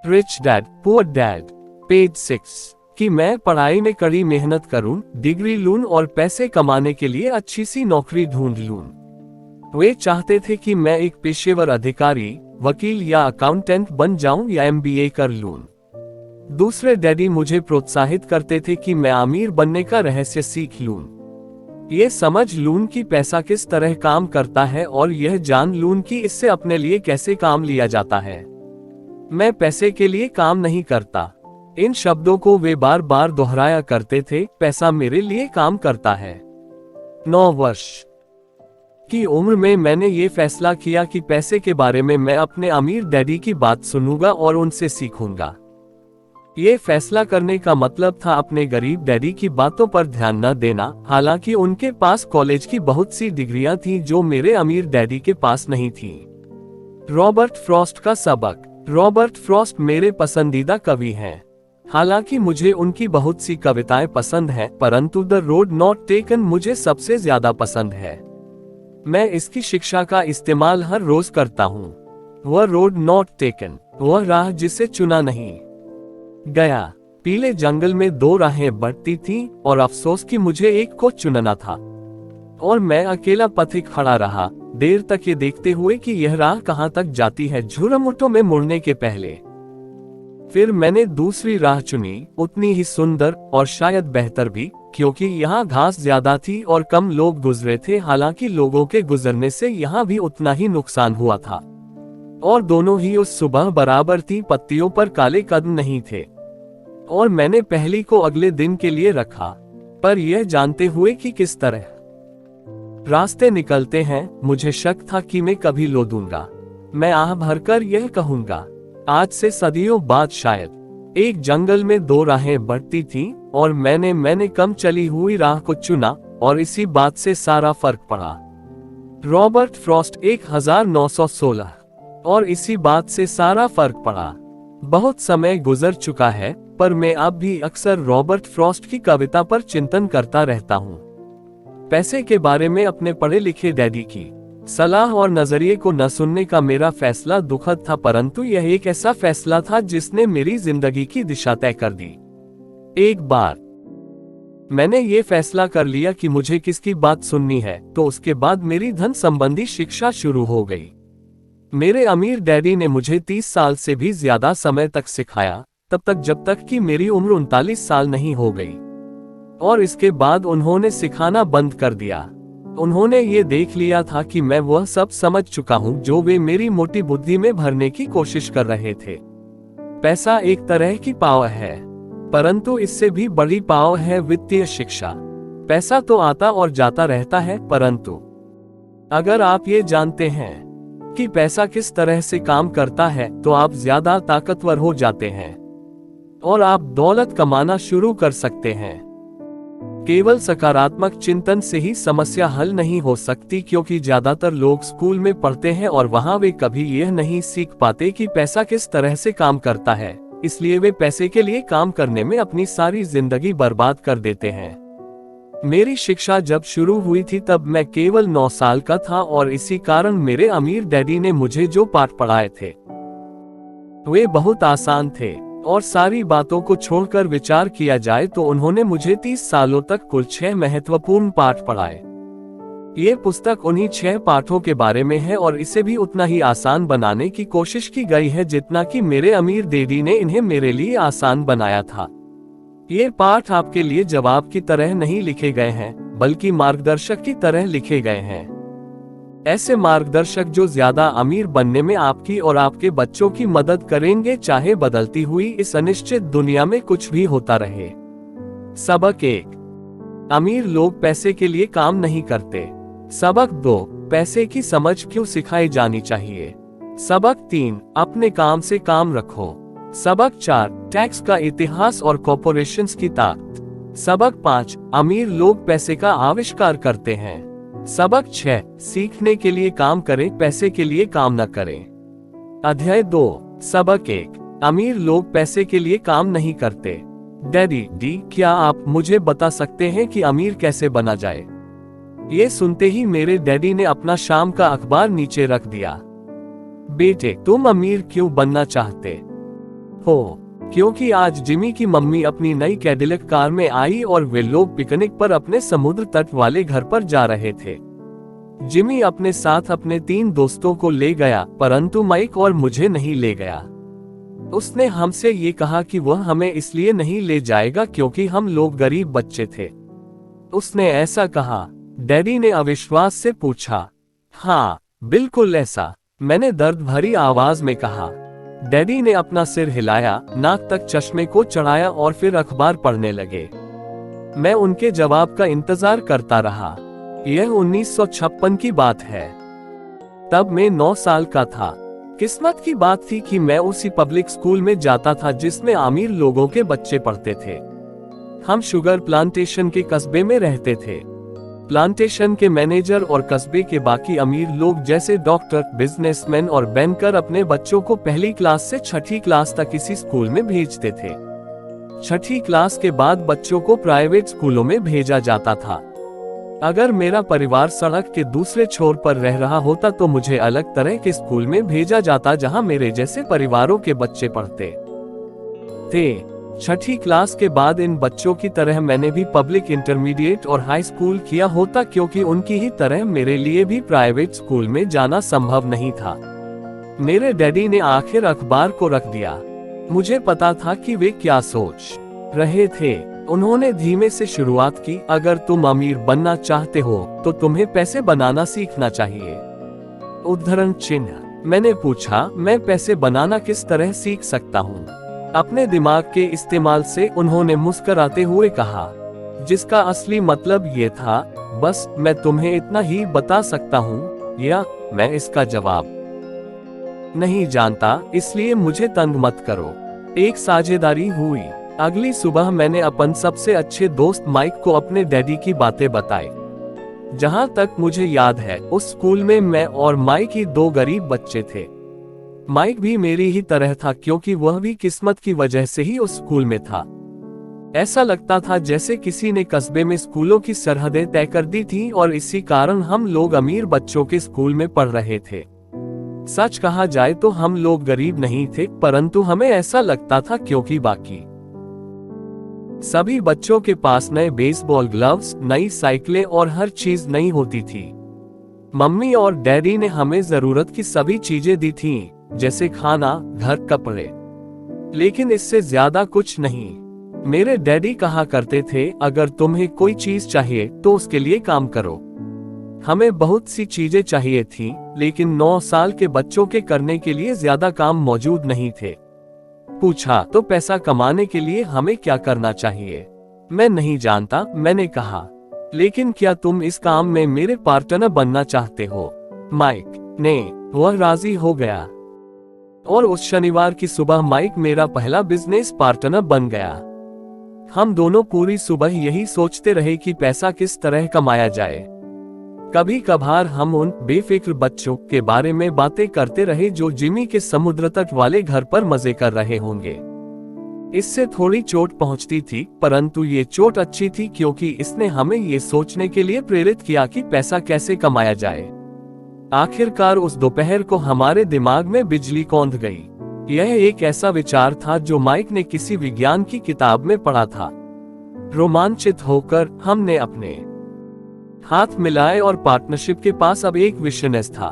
Rich dad poor dad, page 6 कि मैं पढ़ाई में कड़ी मेहनत करूं, डिग्री लूं और पैसे कमाने के लिए अच्छी सी नौकरी ढूंढ लूं। वे चाहते थे कि मैं एक पेशेवर अधिकारी, वकील या अकाउंटेंट बन जाऊं या एमबीए कर लूं। दूसरे डैडी मुझे प्रोत्साहित करते थे कि मैं अमीर बनने का रहस्य सीख लूं। ये समझ लूं कि पैसा किस तरह काम करता है और यह जान लूं कि इससे अपने लिए कैसे काम लिया जाता है। मैं पैसे के लिए काम नहीं करता। इन शब्दों को वे बार बार दोहराया करते थे, पैसा मेरे लिए काम करता है। 9 वर्ष की उम्र में मैंने ये फैसला किया कि पैसे के बारे में मैं अपने अमीर डैडी की बात सुनूंगा और उनसे सीखूंगा। ये फैसला करने का मतलब था अपने गरीब डैडी की बातों पर ध्यान न देना, हालांकि उनके पास कॉलेज की बहुत सी डिग्रियां थीं जो मेरे अमीर डैडी के पास नहीं थीं। रॉबर्ट फ्रॉस्ट का सबक। रॉबर्ट फ्रॉस्ट मेरे पसंदीदा कवि हैं। हालांकि मुझे उनकी बहुत सी कविताएं पसंद हैं, परंतु द रोड नॉट टेकन मुझे सबसे ज्यादा पसंद है। मैं इसकी शिक्षा का इस्तेमाल हर रोज करता हूँ। वह रोड नॉट टेकन, वह राह जिसे चुना नहीं गया। पीले जंगल में 2 राहें बढ़ती थीं और अफसोस कि मुझे एक को चुनना था और मैं अकेला पथिक खड़ा रहा, देर तक ये देखते हुए कि यह राह कहां तक जाती है, झुरमुटों में मुड़ने के पहले। फिर मैंने दूसरी राह चुनी, उतनी ही सुंदर और शायद बेहतर भी, क्योंकि यहाँ घास ज्यादा थी और कम लोग गुजरे थे। हालांकि लोगों के गुजरने से यहाँ भी उतना ही नुकसान हुआ था और दोनों ही उस सुबह बराबर थी। पत्तियों पर काले कदम नहीं थे और मैंने पहली को अगले दिन के लिए रखा, पर यह जानते हुए कि किस तरह रास्ते निकलते हैं। मुझे शक था कि मैं कभी लो दूंगा। मैं आह भरकर यह कहूंगा, आज से सदियों बाद शायद। एक जंगल में 2 राहें बढ़ती थीं और मैंने कम चली हुई राह को चुना और इसी बात से सारा फर्क पड़ा। Robert Frost 1916। और इसी बात से सारा फर्क पड़ा। बहुत समय गुजर चुका है, पर मैं अब भी अक्सर रॉबर्ट फ्रॉस्ट की कविता पर चिंतन करता रहता हूँ। पैसे के बारे में अपने पढ़े लिखे डैडी की सलाह और नजरिए को न सुनने का मेरा फैसला दुखद था, परंतु यह एक ऐसा फैसला था जिसने मेरी जिंदगी की दिशा तय कर दी। एक बार मैंने ये फैसला कर लिया कि मुझे किसकी बात सुननी है, तो उसके बाद मेरी धन संबंधी शिक्षा शुरू हो गई। मेरे अमीर डैडी ने मुझे 30 साल से भी ज्यादा समय तक सिखाया, तब तक जब तक कि मेरी उम्र 39 साल नहीं हो गई, और इसके बाद उन्होंने सिखाना बंद कर दिया। उन्होंने ये देख लिया था कि मैं वह सब समझ चुका हूँ जो वे मेरी मोटी बुद्धि में भरने की कोशिश कर रहे थे। पैसा एक तरह की पावर है, परंतु इससे भी बड़ी पावर है वित्तीय शिक्षा। पैसा तो आता और जाता रहता है, परंतु अगर आप ये जानते हैं कि पैसा किस तरह से काम करता है, तो आप ज्यादा ताकतवर हो जाते हैं और आप दौलत कमाना शुरू कर सकते हैं। केवल सकारात्मक चिंतन से ही समस्या हल नहीं हो सकती, क्योंकि ज्यादातर लोग स्कूल में पढ़ते हैं और वहां वे कभी यह नहीं सीख पाते कि पैसा किस तरह से काम करता है, इसलिए वे पैसे के लिए काम करने में अपनी सारी जिंदगी बर्बाद कर देते हैं। मेरी शिक्षा जब शुरू हुई थी तब मैं केवल 9 साल का था और इसी कारण मेरे अमीर डैडी ने मुझे जो पाठ पढ़ाए थे वे बहुत आसान थे, और सारी बातों को छोड़कर विचार किया जाए तो उन्होंने मुझे 30 सालों तक कुल 6 महत्वपूर्ण पाठ पढ़ाए। ये पुस्तक उन्हीं 6 पाठों के बारे में है और इसे भी उतना ही आसान बनाने की कोशिश की गई है जितना कि मेरे अमीर डैडी ने इन्हें मेरे लिए आसान बनाया था। ये पाठ आपके लिए जवाब की तरह नहीं लिखे गए हैं, बल्कि मार्गदर्शक की तरह लिखे गए हैं। ऐसे मार्गदर्शक जो ज्यादा अमीर बनने में आपकी और आपके बच्चों की मदद करेंगे, चाहे बदलती हुई इस अनिश्चित दुनिया में कुछ भी होता रहे। सबक 1, अमीर लोग पैसे के लिए काम नहीं करते। सबक 2, पैसे की समझ क्यों सिखाई जानी चाहिए। सबक 3, अपने काम से काम रखो। सबक 4, टैक्स का इतिहास और कॉर्पोरेशंस की ताकत। सबक 5, अमीर लोग पैसे का आविष्कार करते हैं। सबक 6, सीखने के लिए काम करें, पैसे के लिए काम न करें। अध्याय 2, सबक 1, अमीर लोग पैसे के लिए काम नहीं करते। डैडी डी, क्या आप मुझे बता सकते हैं कि अमीर कैसे बना जाए? ये सुनते ही मेरे डैडी ने अपना शाम का अखबार नीचे रख दिया। बेटे, तुम अमीर क्यों बनना चाहते हो, क्योंकि आज जिमी की मम्मी अपनी नई कैडिलक कार में आई और वे लोग पिकनिक पर अपने समुद्र तट वाले घर पर जा रहे थे। जिमी अपने साथ अपने 3 दोस्तों को ले गया, परंतु माइक और मुझे नहीं ले गया। उसने हमसे ये कहा कि वह हमें इसलिए नहीं ले जाएगा क्योंकि हम लोग गरीब बच्चे थे। उसने ऐसा कहा। डैडी ने अविश्वास से पूछा। हाँ, बिल्कुल ऐसा, मैंने दर्द भरी आवाज में कहा। डैडी ने अपना सिर हिलाया, नाक तक चश्मे को चढ़ाया और फिर अखबार पढ़ने लगे। मैं उनके जवाब का इंतजार करता रहा। यह 1956 की बात है। तब मैं 9 साल का था। किस्मत की बात थी कि मैं उसी पब्लिक स्कूल में जाता था जिसमें अमीर लोगों के बच्चे पढ़ते थे। हम शुगर प्लांटेशन के कस्बे में रहते थे। प्लांटेशन के मैनेजर और कस्बे के बाकी अमीर लोग जैसे डॉक्टर, बिजनेसमैन और बैंकर अपने बच्चों को पहली क्लास से 6ठी क्लास तक इसी स्कूल में भेजते थे। 6ठी क्लास के बाद बच्चों को प्राइवेट स्कूलों में भेजा जाता था। अगर मेरा परिवार सड़क के दूसरे छोर पर रह रहा होता तो मुझे अलग तरह के स्कूल में भेजा जाता जहां मेरे जैसे परिवारों के बच्चे पढ़ते थे। 6ठी क्लास के बाद इन बच्चों की तरह मैंने भी पब्लिक इंटरमीडिएट और हाई स्कूल किया होता, क्योंकि उनकी ही तरह मेरे लिए भी प्राइवेट स्कूल में जाना संभव नहीं था। मेरे डैडी ने आखिर अखबार को रख दिया। मुझे पता था कि वे क्या सोच रहे थे। उन्होंने धीमे से शुरुआत की। अगर तुम अमीर बनना चाहते हो तो तुम्हें पैसे बनाना सीखना चाहिए। उद्धरण चिन्ह। मैंने पूछा, मैं पैसे बनाना किस तरह सीख सकता हूँ? अपने दिमाग के इस्तेमाल से, उन्होंने मुस्कुराते हुए कहा, जिसका असली मतलब ये था, बस मैं तुम्हें इतना ही बता सकता हूँ, या मैं इसका जवाब नहीं जानता, इसलिए मुझे तंग मत करो। एक साझेदारी हुई। अगली सुबह मैंने अपन सबसे अच्छे दोस्त माइक को अपने डैडी की बातें बताई। जहां तक मुझे याद है, उस स्कूल में मैं और माइक ही 2 गरीब बच्चे थे। माइक भी मेरी ही तरह था, क्योंकि वह भी किस्मत की वजह से ही उस स्कूल में था। ऐसा लगता था जैसे किसी ने कस्बे में स्कूलों की सरहदें तय कर दी थी और इसी कारण हम लोग अमीर बच्चों के स्कूल में पढ़ रहे थे। सच कहा जाए तो हम लोग गरीब नहीं थे, परंतु हमें ऐसा लगता था क्योंकि बाकी सभी बच्चों के पास नए बेसबॉल ग्लव्स, नई साइकिलें और हर चीज नई होती थी। मम्मी और डैडी ने हमें जरूरत की सभी चीजें दी थीं, जैसे खाना, घर, कपड़े, लेकिन इससे ज्यादा कुछ नहीं। मेरे डैडी कहा करते थे, अगर तुम्हें कोई चीज चाहिए तो उसके लिए काम करो। हमें बहुत सी चीजें चाहिए थीं, लेकिन 9 साल के बच्चों के करने के लिए ज्यादा काम मौजूद नहीं थे। पूछा, तो पैसा कमाने के लिए हमें क्या करना चाहिए? मैं नहीं जानता, मैंने कहा। लेकिन क्या तुम इस काम में मेरे पार्टनर बनना चाहते हो? माइक ने। वह राजी हो गया। और उस शनिवार की सुबह माइक मेरा पहला बिजनेस पार्टनर बन गया। हम दोनों पूरी सुबह यही सोचते रहे कि पैसा किस तरह कमाया जाए। कभी कभार हम उन बेफिक्र बच्चों के बारे में बातें करते रहे जो जिमी के समुद्र तट वाले घर पर मजे कर रहे होंगे। इससे थोड़ी चोट पहुंचती थी, परंतु ये चोट अच्छी थी क्योंकि इसने हमें ये सोचने के लिए प्रेरित किया कि पैसा कैसे कमाया जाए। आखिरकार उस दोपहर को हमारे दिमाग में बिजली कौंध गई। यह एक ऐसा विचार था जो माइक ने किसी विज्ञान की किताब में पढ़ा था। रोमांचित होकर हमने अपने हाथ मिलाए और पार्टनरशिप के पास अब एक विशनेस था।